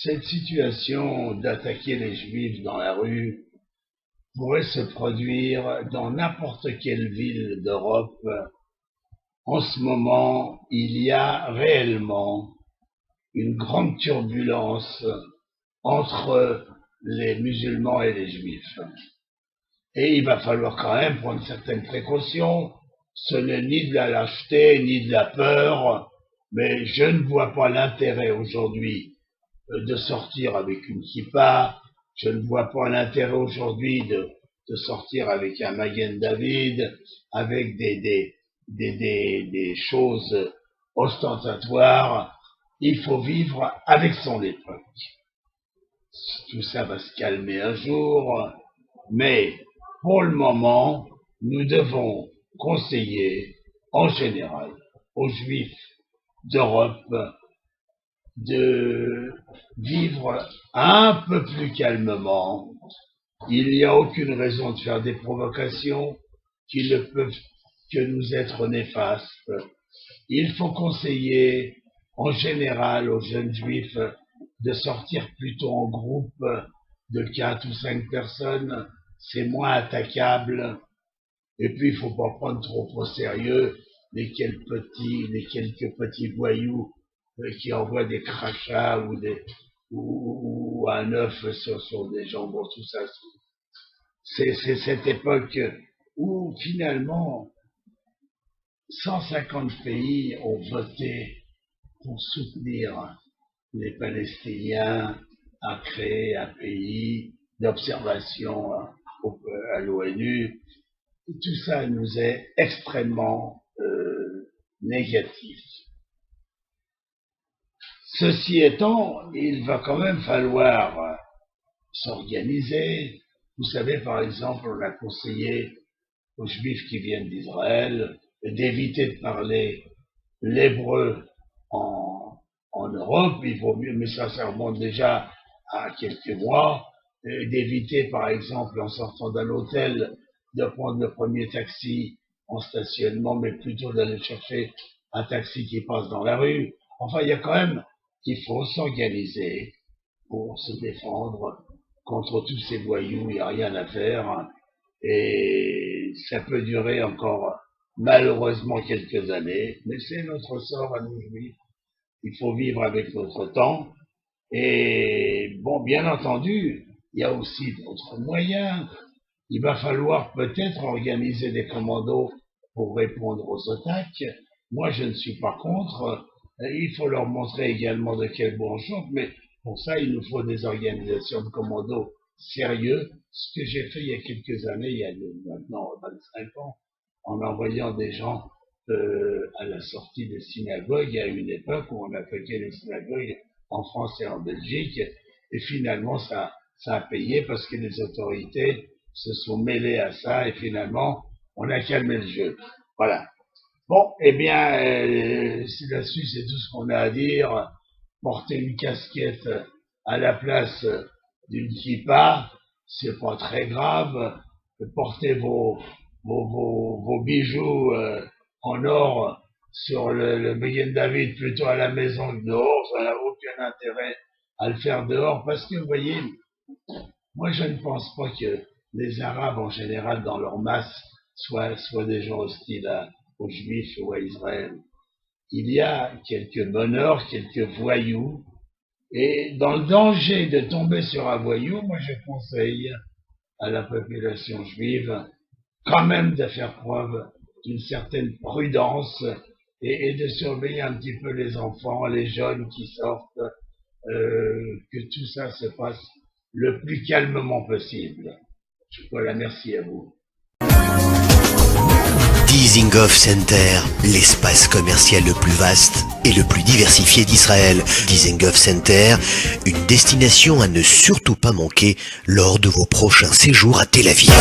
Cette situation d'attaquer les Juifs dans la rue pourrait se produire dans n'importe quelle ville d'Europe. En ce moment, il y a réellement une grande turbulence entre les musulmans et les Juifs. Et il va falloir quand même prendre certaines précautions. Ce n'est ni de la lâcheté, ni de la peur, mais je ne vois pas l'intérêt aujourd'hui de sortir avec une kippa. Je ne vois pas l'intérêt aujourd'hui de sortir avec un Magen David, avec des choses ostentatoires. Il faut vivre avec son époque. Tout ça va se calmer un jour, mais pour le moment, nous devons conseiller en général aux Juifs d'Europe de vivre un peu plus calmement. Il n'y a aucune raison de faire des provocations qui ne peuvent que nous être néfastes. Il faut conseiller en général aux jeunes Juifs de sortir plutôt en groupe de 4 ou 5 personnes. C'est moins attaquable. Et puis, il faut pas prendre trop au sérieux les quelques petits voyous qui envoient des crachats ou un œuf sur des jambons, tout ça. C'est cette époque où finalement 150 pays ont voté pour soutenir les Palestiniens à créer un pays d'observation à l'ONU. Tout ça nous est extrêmement négatif. Ceci étant, il va quand même falloir s'organiser. Vous savez, par exemple, on a conseillé aux Juifs qui viennent d'Israël d'éviter de parler l'hébreu en Europe. Il vaut mieux, mais ça remonte déjà à quelques mois, d'éviter, par exemple, en sortant d'un hôtel, de prendre le premier taxi en stationnement, mais plutôt d'aller chercher un taxi qui passe dans la rue. Enfin, il y a quand même, il faut s'organiser pour se défendre contre tous ces voyous, il n'y a rien à faire. Et ça peut durer encore, malheureusement, quelques années, mais c'est notre sort à nous juifs. Il faut vivre avec notre temps. Et bon, bien entendu, il y a aussi d'autres moyens. Il va falloir peut-être organiser des commandos pour répondre aux attaques. Moi, je ne suis pas contre. Il faut leur montrer également de quel bout on chante, mais pour ça, il nous faut des organisations de commandos sérieux. Ce que j'ai fait il y a quelques années, il y a maintenant 25 ans, en envoyant des gens à la sortie des synagogues. Il y a une époque où on attaquait les synagogues en France et en Belgique, et finalement, ça a payé parce que les autorités se sont mêlés à ça, et finalement, on a calmé le jeu. Voilà. Bon, eh bien, là-dessus, c'est tout ce qu'on a à dire. Porter une casquette à la place d'une kippa, c'est pas très grave. Porter vos bijoux en or sur le Magen David plutôt à la maison que dehors, ça n'a aucun intérêt à le faire dehors, parce que, vous voyez, moi, je ne pense pas que les Arabes, en général, dans leur masse, soient des gens hostiles aux Juifs ou à Israël. Il y a quelques meneurs, quelques voyous, et dans le danger de tomber sur un voyou, moi, je conseille à la population juive quand même de faire preuve d'une certaine prudence et de surveiller un petit peu les enfants, les jeunes qui sortent, que tout ça se passe le plus calmement possible. Voilà, merci à vous. Dizengoff Center, l'espace commercial le plus vaste et le plus diversifié d'Israël. Dizengoff Center, une destination à ne surtout pas manquer lors de vos prochains séjours à Tel Aviv.